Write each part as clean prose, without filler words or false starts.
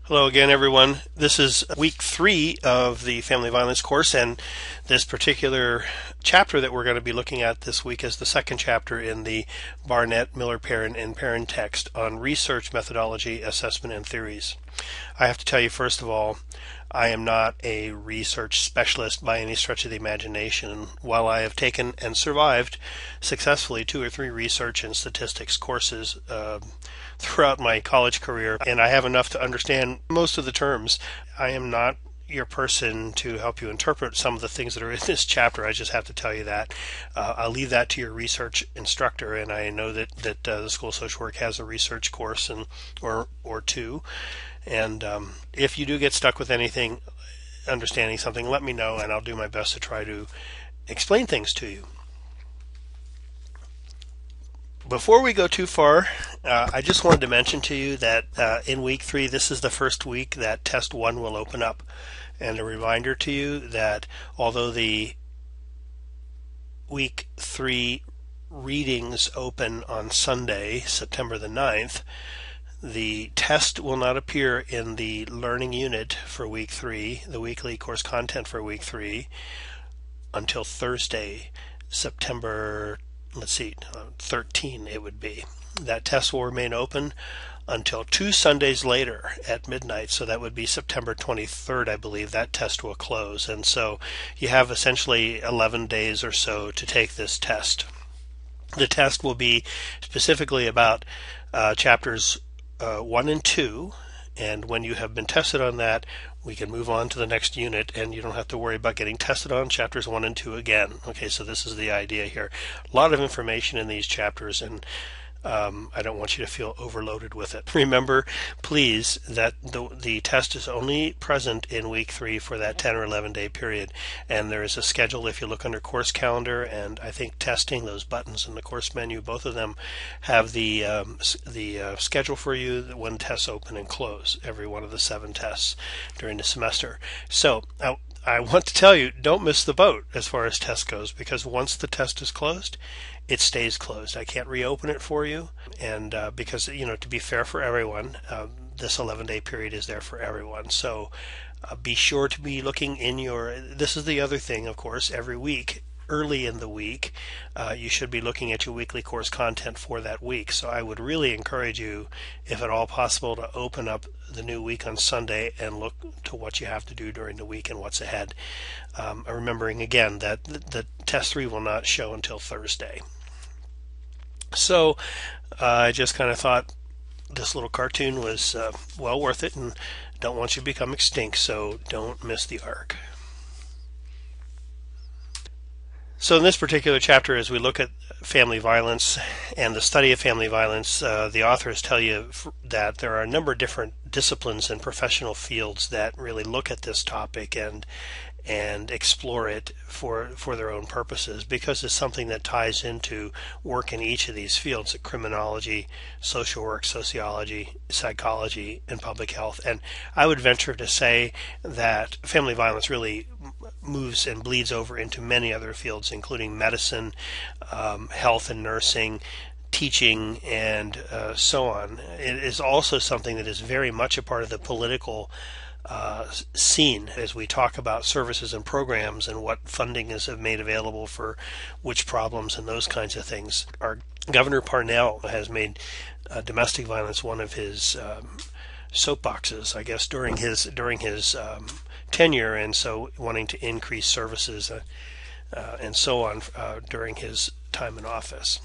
Hello again, everyone. This is week 3 of the family violence course, and this particular chapter that we're going to be looking at this week is the second chapter in the Barnett, Miller, Perrin, and Perrin text on research methodology, assessment, and theories. I have to tell you, first of all, I am not a research specialist by any stretch of the imagination. While I have taken and survived successfully 2 or 3 research and statistics courses throughout my college career, and I have enough to understand most of the terms, I am not your person to help you interpret some of the things that are in this chapter. I just have to tell you that. I'll leave that to your research instructor, and I know that the School of Social Work has a research course or two. And if you do get stuck with anything, understanding something, let me know, and I'll do my best to try to explain things to you. Before we go too far, I just wanted to mention to you that in week 3, this is the first week that test 1 will open up. And a reminder to you that although the week 3 readings open on Sunday, September the 9th, the test will not appear in the learning unit for week 3, the weekly course content for week 3, until Thursday, September 13 it would be. That test will remain open until 2 Sundays later at midnight, so that would be September 23rd, I believe. That test will close, and so you have essentially 11 days or so to take this test. The test will be specifically about chapters 1 and 2, and when you have been tested on that, we can move on to the next unit, and you don't have to worry about getting tested on chapters 1 and 2 again. Okay, so this is the idea here. A lot of information in these chapters, and I don't want you to feel overloaded with it. Remember, please, that the test is only present in week 3 for that 10 or 11 day period, and there is a schedule if you look under course calendar and I think testing, those buttons in the course menu, both of them have the schedule for you when tests open and close, every one of the 7 tests during the semester. So I want to tell you, don't miss the boat as far as test goes, because once the test is closed, it stays closed. I can't reopen it for you, and because, to be fair for everyone, this 11-day period is there for everyone. So be sure to be looking in this is the other thing, of course, every week, early in the week, you should be looking at your weekly course content for that week. So I would really encourage you, if at all possible, to open up the new week on Sunday and look to what you have to do during the week and what's ahead. Remembering again that the test 3 will not show until Thursday. So I just kind of thought this little cartoon was well worth it, and don't want you to become extinct, so don't miss the arc. So in this particular chapter, as we look at family violence and the study of family violence, the authors tell you that there are a number of different disciplines and professional fields that really look at this topic and explore it for their own purposes, because it's something that ties into work in each of these fields: criminology, social work, sociology, psychology, and public health. And I would venture to say that family violence really moves and bleeds over into many other fields, including medicine, health and nursing, teaching, and so on. It is also something that is very much a part of the political scene as we talk about services and programs and what funding is made available for which problems and those kinds of things. Our Governor Parnell has made domestic violence one of his soapboxes, I guess, during his tenure, and so wanting to increase services and so on during his time in office.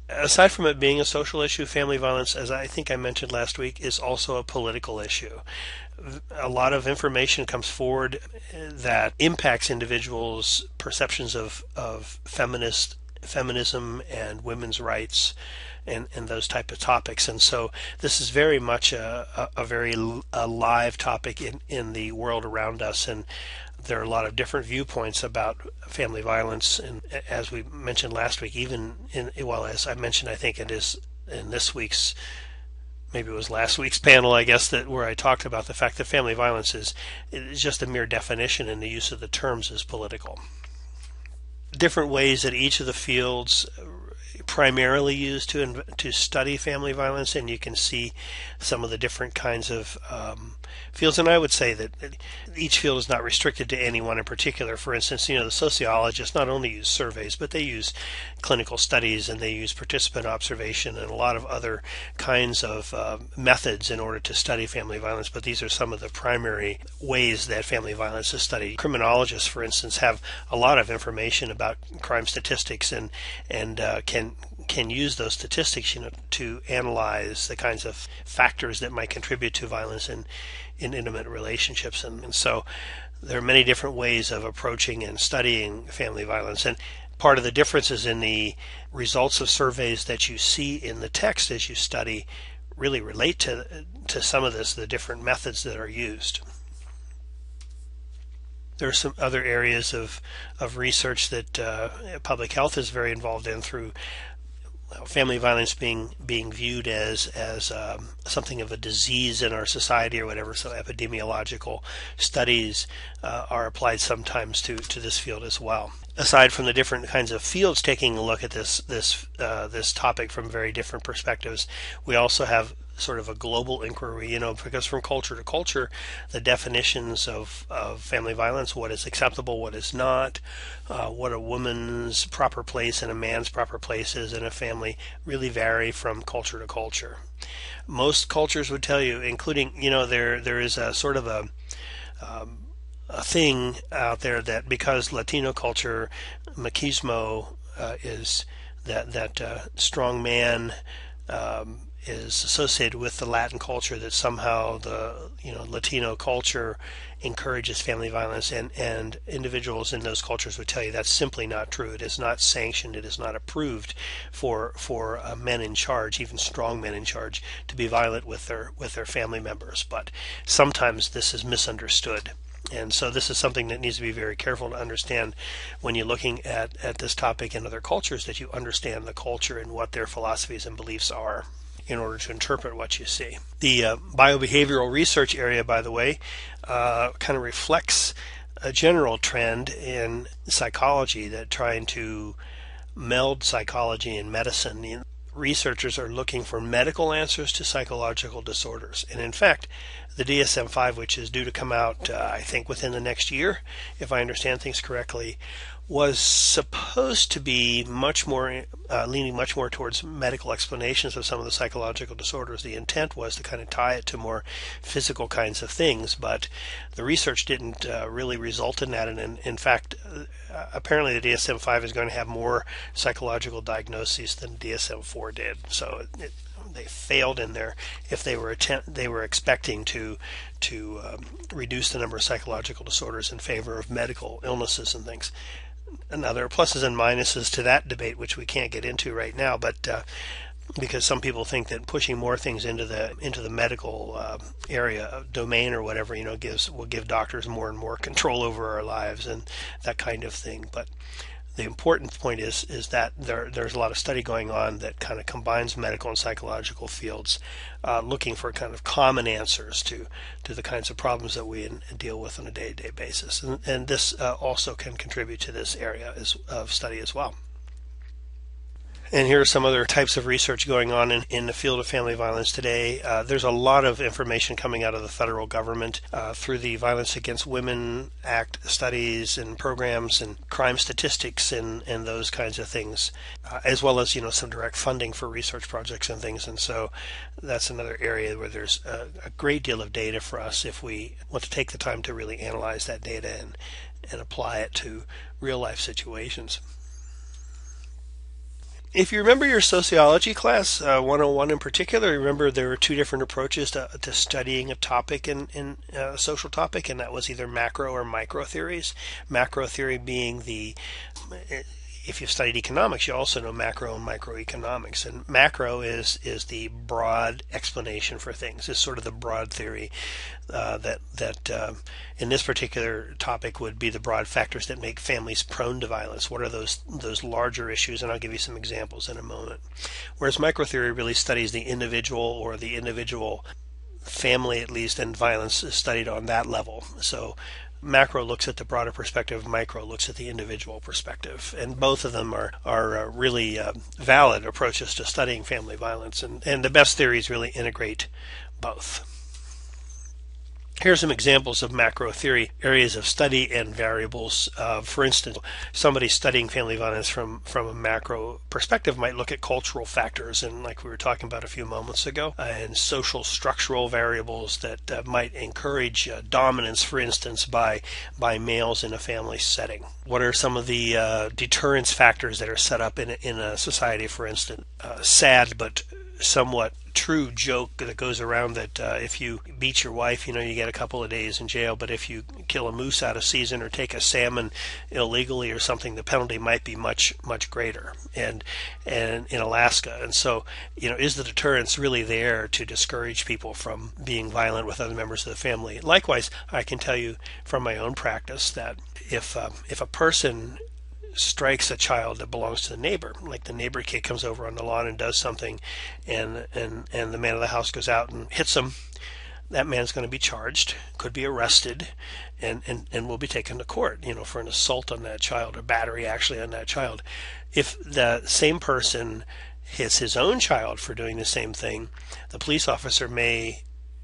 Aside from it being a social issue, family violence, as I think I mentioned last week, is also a political issue. A lot of information comes forward that impacts individuals' perceptions of feminism and women's rights and those type of topics. And so this is very much a very live topic in the world around us, and there are a lot of different viewpoints about family violence. And as we mentioned last week, as I mentioned, I think it is in this week's, maybe it was last week's panel, I guess, where I talked about the fact that family violence is just a mere definition, and the use of the terms is political. Different ways that each of the fields primarily used to study family violence, and you can see some of the different kinds of fields. And I would say that each field is not restricted to any one in particular. For instance, the sociologists not only use surveys, but they use clinical studies, and they use participant observation and a lot of other kinds of methods in order to study family violence. But these are some of the primary ways that family violence is studied. Criminologists, for instance, have a lot of information about crime statistics, and can use those statistics to analyze the kinds of factors that might contribute to violence in intimate relationships. And so there are many different ways of approaching and studying family violence. And part of the difference is in the results of surveys that you see in the text as you study really relate to some of the different methods that are used. There are some other areas of research that public health is very involved in, through family violence being viewed as something of a disease in our society or whatever. So epidemiological studies are applied sometimes to this field as well. Aside from the different kinds of fields taking a look at this topic from very different perspectives, we also have sort of a global inquiry, because from culture to culture, the definitions of family violence, what is acceptable, what is not, what a woman's proper place and a man's proper place is in a family, really vary from culture to culture. Most cultures would tell you, including, there is a sort of a thing out there that because Latino culture, machismo is that strong man is associated with the Latin culture, that somehow the Latino culture encourages family violence, and individuals in those cultures would tell you that's simply not true. It is not sanctioned, it is not approved for men in charge, even strong men in charge, to be violent with their family members. But sometimes this is misunderstood. And so this is something that needs to be very careful to understand when you're looking at this topic in other cultures, that you understand the culture and what their philosophies and beliefs are in order to interpret what you see. The biobehavioral research area, by the way, kind of reflects a general trend in psychology, that trying to meld psychology and medicine. Researchers are looking for medical answers to psychological disorders. And in fact, the DSM-5, which is due to come out, I think, within the next year, if I understand things correctly, was supposed to be much more leaning much more towards medical explanations of some of the psychological disorders. The intent was to kind of tie it to more physical kinds of things, but the research didn't really result in that. And in fact, apparently the DSM-5 is going to have more psychological diagnoses than DSM-4 did. So they failed in there if they were expecting to reduce the number of psychological disorders in favor of medical illnesses and things. And now there are pluses and minuses to that debate, which we can't get into right now, but because some people think that pushing more things into the medical area domain or whatever, will give doctors more and more control over our lives and that kind of thing. But the important point is that there's a lot of study going on that kind of combines medical and psychological fields, looking for kind of common answers to the kinds of problems that we deal with on a day-to-day basis. And this also can contribute to this area of study as well. And here are some other types of research going on in the field of family violence today. There's a lot of information coming out of the federal government through the Violence Against Women Act studies and programs and crime statistics and those kinds of things, as well as some direct funding for research projects and things. And so that's another area where there's a great deal of data for us if we want to take the time to really analyze that data and apply it to real life situations. If you remember your sociology class, 101 in particular, remember there were two different approaches to studying a topic in a social topic, and that was either macro or micro theories. Macro theory being if you've studied economics, you also know macro and microeconomics. And macro is the broad explanation for things. It's sort of the broad theory that in this particular topic would be the broad factors that make families prone to violence. What are those larger issues? And I'll give you some examples in a moment. Whereas micro theory really studies the individual or the individual family, at least, and violence is studied on that level. So Macro looks at the broader perspective, micro looks at the individual perspective, and both of them are really valid approaches to studying family violence, and the best theories really integrate both. Here are some examples of macro theory areas of study and variables. For instance, somebody studying family violence from a macro perspective might look at cultural factors, and like we were talking about a few moments ago, and social structural variables that might encourage dominance, for instance, by males in a family setting. What are some of the deterrence factors that are set up in a society, for instance? Sad but somewhat true joke that goes around that if you beat your wife, you get a couple of days in jail, but if you kill a moose out of season or take a salmon illegally or something, the penalty might be much greater. And in Alaska, and so is the deterrence really there to discourage people from being violent with other members of the family? Likewise, I can tell you from my own practice that if a person strikes a child that belongs to the neighbor, like the neighbor kid comes over on the lawn and does something, and the man of the house goes out and hits him, that man's going to be charged, could be arrested, and will be taken to court, for an assault on that child or battery actually on that child. If the same person hits his own child for doing the same thing, the police officer may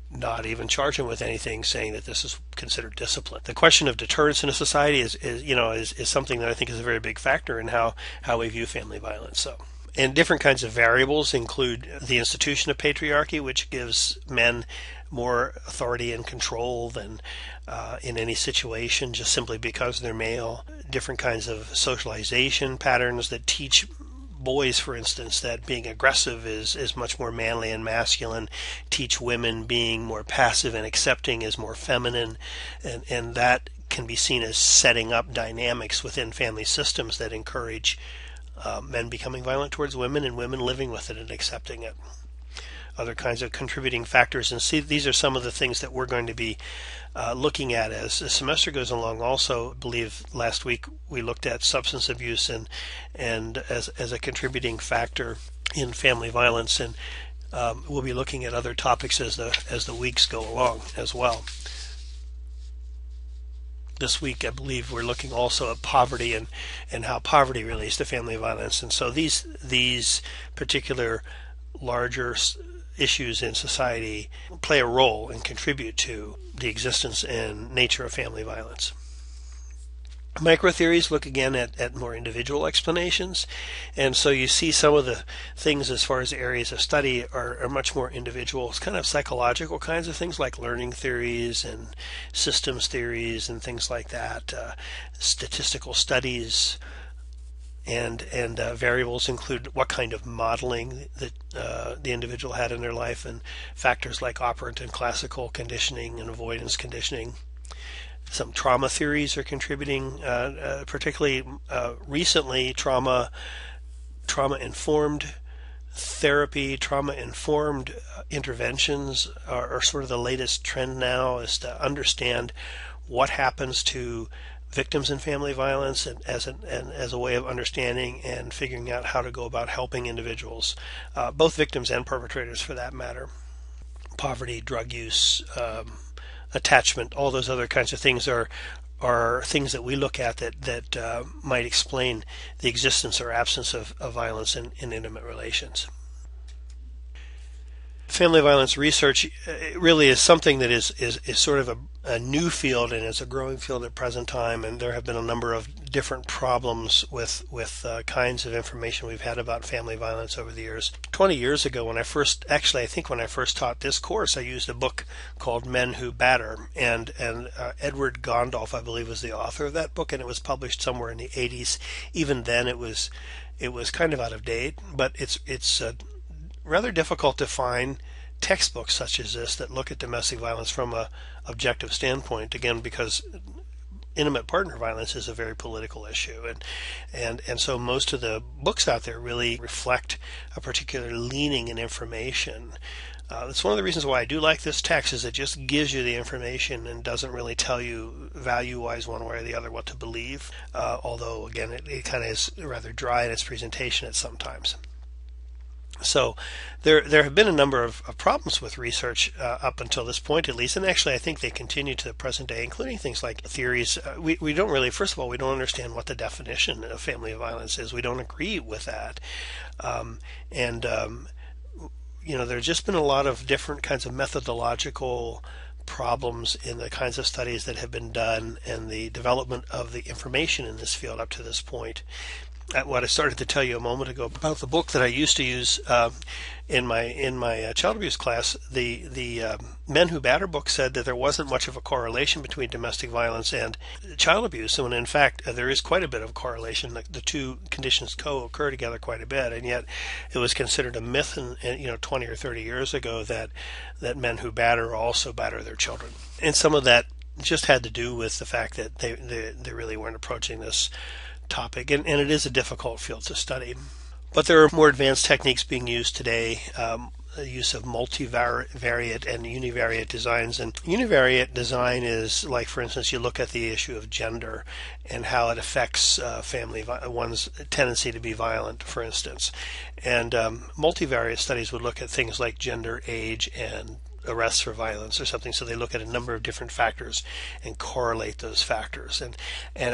not even charge him with anything, saying that this is considered discipline. The question of deterrence in a society is something that I think is a very big factor in how we view family violence. So, and different kinds of variables include the institution of patriarchy, which gives men more authority and control than in any situation, just simply because they're male. Different kinds of socialization patterns that teach boys, for instance, that being aggressive is much more manly and masculine, teach women being more passive and accepting is more feminine, and that can be seen as setting up dynamics within family systems that encourage men becoming violent towards women and women living with it and accepting it. Other kinds of contributing factors, and see, these are some of the things that we're going to be looking at as the semester goes along. Also, I believe last week we looked at substance abuse and as a contributing factor in family violence, and we'll be looking at other topics as the weeks go along as well. This week, I believe we're looking also at poverty and how poverty relates to family violence, and so these particular larger issues in society play a role and contribute to the existence and nature of family violence. Microtheories look again at more individual explanations, and so you see some of the things as far as areas of study are much more individual. It's kind of psychological kinds of things like learning theories and systems theories and things like that, statistical studies. And variables include what kind of modeling that the individual had in their life, and factors like operant and classical conditioning and avoidance conditioning. Some trauma theories are contributing, particularly recently. Trauma-informed therapy, trauma-informed interventions are sort of the latest trend now, is to understand what happens to victims in family violence, and as a way of understanding and figuring out how to go about helping individuals, both victims and perpetrators for that matter. Poverty, drug use, attachment, all those other kinds of things are things that we look at that might explain the existence or absence of violence in intimate relations. Family violence research really is something that is sort of a new field, and is a growing field at present time, and there have been a number of different problems with kinds of information we've had about family violence over the years. 20 years ago, when I first taught this course, I used a book called Men Who Batter, and Edward Gondolf, I believe, was the author of that book, and it was published somewhere in the 80s. Even then it was kind of out of date, but it's rather difficult to find textbooks such as this that look at domestic violence from a objective standpoint, again because intimate partner violence is a very political issue, and so most of the books out there really reflect a particular leaning in information. That's one of the reasons why I do like this text, is it just gives you the information and doesn't really tell you value-wise one way or the other what to believe, although again it kind of is rather dry in its presentation at sometimes. So there have been a number of problems with research up until this point, at least, and actually I think they continue to the present day, including things like theories. We don't really, first of all, we don't understand what the definition of family violence is. We don't agree with that, and there's just been a lot of different kinds of methodological problems in the kinds of studies that have been done and the development of the information in this field up to this point. What I started to tell you a moment ago about the book that I used to use in my child abuse class, the Men Who Batter book said that there wasn't much of a correlation between domestic violence and child abuse, when in fact there is quite a bit of correlation. The two conditions co-occur together quite a bit, and yet it was considered a myth, 20 or 30 years ago that men who batter also batter their children, and some of that just had to do with the fact that they really weren't approaching this topic, and it is a difficult field to study. But there are more advanced techniques being used today, the use of multivariate and univariate designs. And univariate design is like, for instance, you look at the issue of gender and how it affects one's tendency to be violent, for instance. And multivariate studies would look at things like gender, age, and arrests for violence or something. So they look at a number of different factors and correlate those factors. And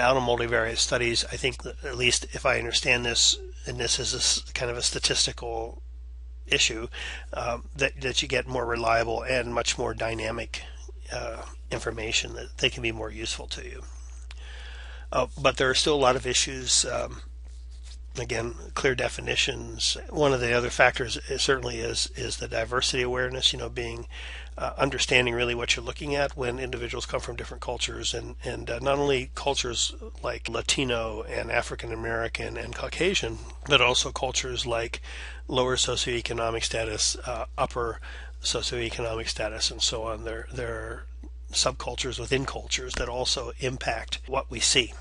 out of multivariate studies, I think, at least if I understand this, and this is kind of a statistical issue, that you get more reliable and much more dynamic information, that they can be more useful to you. But there are still a lot of issues. Again, clear definitions. One of the other factors certainly is the diversity awareness, being understanding really what you're looking at when individuals come from different cultures, and not only cultures like Latino and African American and Caucasian, but also cultures like lower socioeconomic status, upper socioeconomic status, and so on. There are subcultures within cultures that also impact what we see.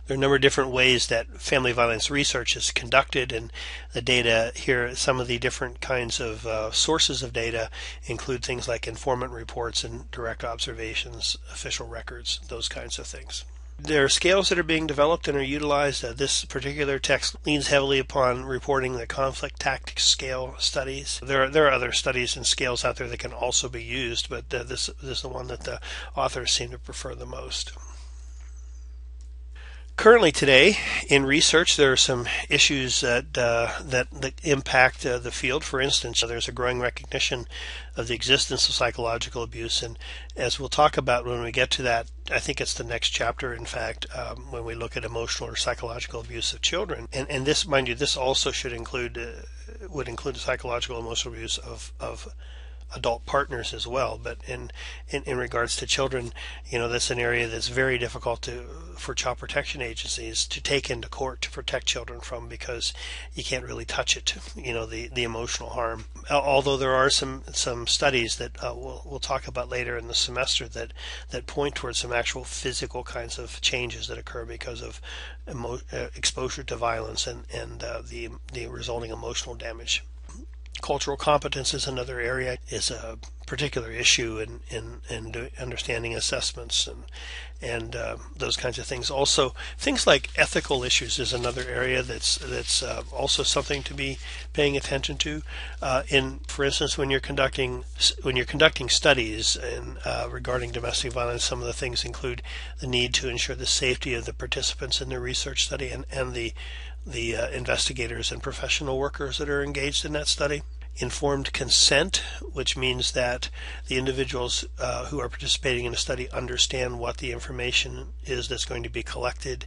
There are a number of different ways that family violence research is conducted, and the data here, some of the different kinds of sources of data include things like informant reports and direct observations, official records, those kinds of things. There are scales that are being developed and are utilized. This particular text leans heavily upon reporting the conflict tactics scale studies. There are other studies and scales out there that can also be used, but this is the one that the authors seem to prefer the most. Currently today, in research, there are some issues that impact the field. For instance, there's a growing recognition of the existence of psychological abuse, and as we'll talk about when we get to that, I think it's the next chapter, in fact, when we look at emotional or psychological abuse of children. And this, mind you, this also would include psychological emotional abuse of adult partners as well. But in regards to children, that's an area that's very difficult for child protection agencies to take into court to protect children from, because you can't really touch it, the emotional harm. Although there are some studies that we'll talk about later in the semester that point towards some actual physical kinds of changes that occur because of exposure to violence and the resulting emotional damage. Cultural competence is another area, is a particular issue in understanding assessments and those kinds of things. Also, things like ethical issues is another area that's also something to be paying attention to. For instance, when you're conducting studies regarding domestic violence, some of the things include the need to ensure the safety of the participants in the research study and the investigators and professional workers that are engaged in that study. Informed consent, which means that the individuals who are participating in a study understand what the information is that's going to be collected,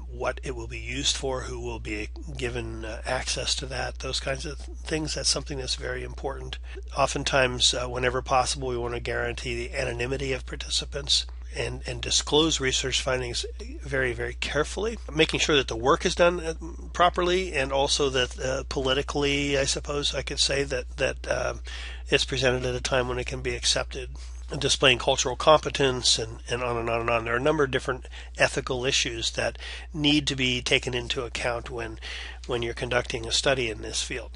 what it will be used for, who will be given access to that, those kinds of things. That's something that's very important. Oftentimes, whenever possible, we want to guarantee the anonymity of participants and disclose research findings very, very carefully, making sure that the work is done properly, and also that politically, I suppose I could say, that it's presented at a time when it can be accepted. Displaying cultural competence and on and on and on. There are a number of different ethical issues that need to be taken into account when you're conducting a study in this field.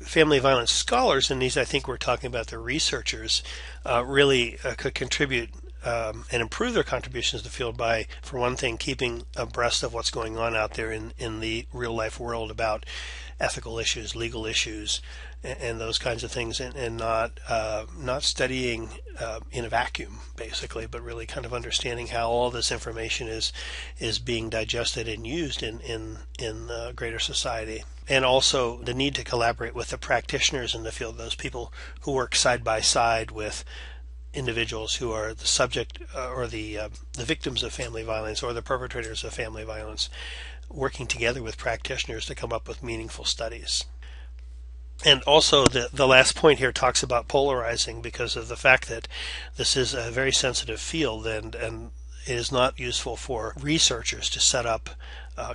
Family violence scholars, and these I think we're talking about the researchers, really could contribute and improve their contributions to the field by, for one thing, keeping abreast of what's going on out there in the real life world about ethical issues, legal issues, and those kinds of things, and not studying in a vacuum, basically, but really kind of understanding how all this information is being digested and used in greater society. And also the need to collaborate with the practitioners in the field, those people who work side by side with individuals who are the subject or the victims of family violence or the perpetrators of family violence, working together with practitioners to come up with meaningful studies. And also the last point here talks about polarizing, because of the fact that this is a very sensitive field, and it is not useful for researchers to set up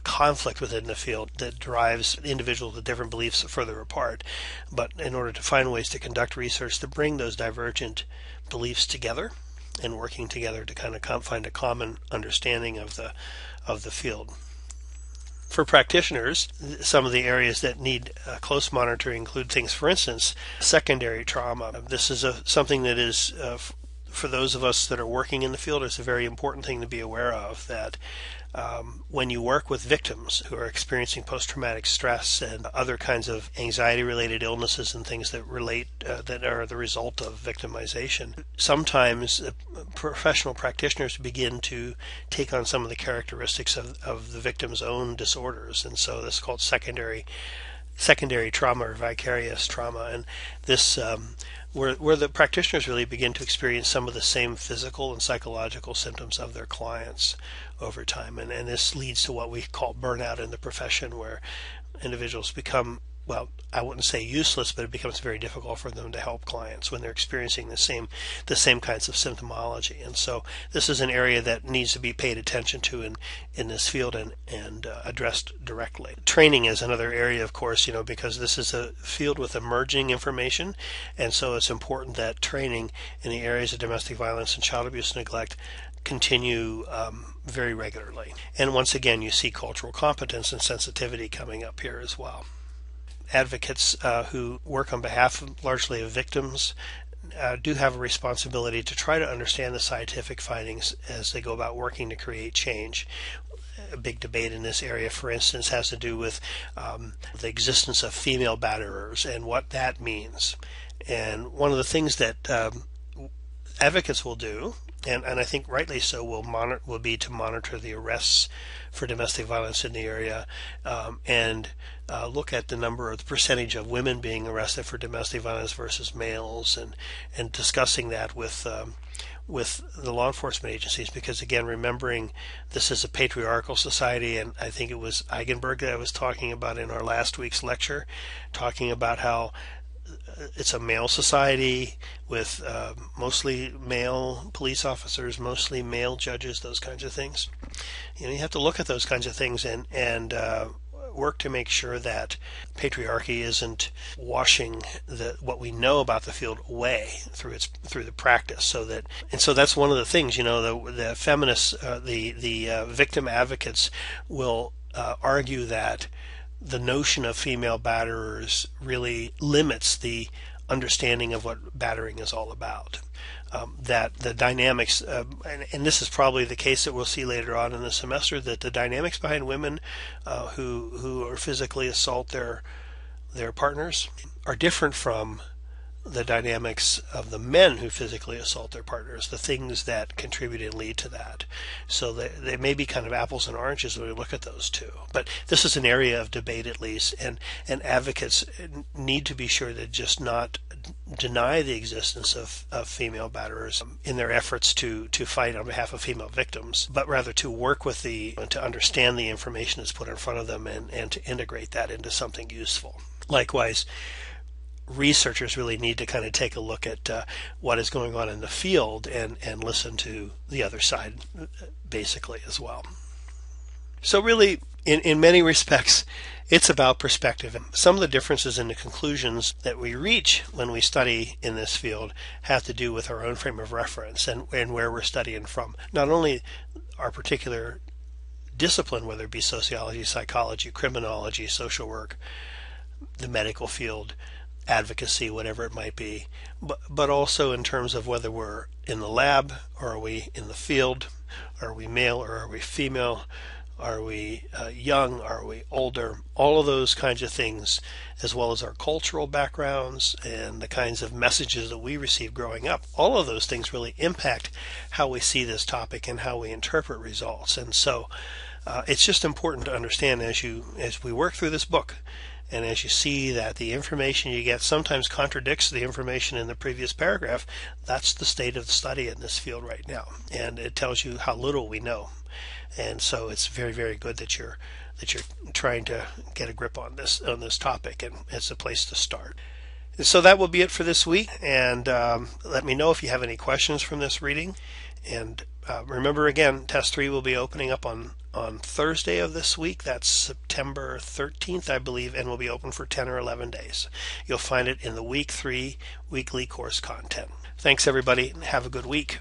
conflict within the field that drives individuals with different beliefs further apart. But in order to find ways to conduct research to bring those divergent beliefs together and working together to kind of find a common understanding of the field. For practitioners, some of the areas that need close monitoring include things, for instance, secondary trauma. This is something that is, for those of us that are working in the field, is a very important thing to be aware of, that when you work with victims who are experiencing post-traumatic stress and other kinds of anxiety-related illnesses and things that relate that are the result of victimization, sometimes professional practitioners begin to take on some of the characteristics of the victim's own disorders, and so this is called secondary trauma or vicarious trauma, and this where the practitioners really begin to experience some of the same physical and psychological symptoms of their clients over time. And this leads to what we call burnout in the profession, where individuals become, well, I wouldn't say useless, but it becomes very difficult for them to help clients when they're experiencing the same kinds of symptomology. And so this is an area that needs to be paid attention to in this field and addressed directly. Training is another area, of course, because this is a field with emerging information, and so it's important that training in the areas of domestic violence and child abuse and neglect continue very regularly. And once again, you see cultural competence and sensitivity coming up here as well. Advocates who work on behalf largely of victims do have a responsibility to try to understand the scientific findings as they go about working to create change. A big debate in this area, for instance, has to do with the existence of female batterers and what that means. And one of the things that advocates will do, and I think rightly so, will be to monitor the arrests for domestic violence in the area, and look at the percentage of women being arrested for domestic violence versus males, and discussing that with the law enforcement agencies, because again, remembering this is a patriarchal society, and I think it was Eigenberg that I was talking about in our last week's lecture, talking about how it's a male society with mostly male police officers, mostly male judges, those kinds of things. You have to look at those kinds of things and work to make sure that patriarchy isn't washing what we know about the field away through the practice. So that's one of the things. The feminists, the victim advocates will argue that the notion of female batterers really limits the understanding of what battering is all about. That the dynamics, and this is probably the case that we'll see later on in the semester, that the dynamics behind women who are physically assault their partners are different from the dynamics of the men who physically assault their partners, the things that contribute and lead to that. So they may be kind of apples and oranges when we look at those two. But this is an area of debate, at least, and advocates need to be sure to just not deny the existence of female batterers in their efforts to fight on behalf of female victims, but rather to work with to understand the information that's put in front of them and to integrate that into something useful. Likewise, researchers really need to kind of take a look at what is going on in the field and listen to the other side basically as well. So really, in many respects, it's about perspective. Some of the differences in the conclusions that we reach when we study in this field have to do with our own frame of reference and where we're studying from. Not only our particular discipline, whether it be sociology, psychology, criminology, social work, the medical field, advocacy, whatever it might be, but also in terms of whether we're in the lab or are we in the field, are we male or are we female, are we young, are we older, all of those kinds of things, as well as our cultural backgrounds and the kinds of messages that we receive growing up. All of those things really impact how we see this topic and how we interpret results. And so it's just important to understand as we work through this book, and as you see that the information you get sometimes contradicts the information in the previous paragraph, that's the state of the study in this field right now. And it tells you how little we know. And so it's very, very good that you're trying to get a grip on this topic, and it's a place to start. So that will be it for this week. And let me know if you have any questions from this reading. And remember again, test 3 will be opening up on Thursday of this week. That's September 13th, I believe, and will be open for 10 or 11 days. You'll find it in the week 3 weekly course content. Thanks, everybody. Have a good week.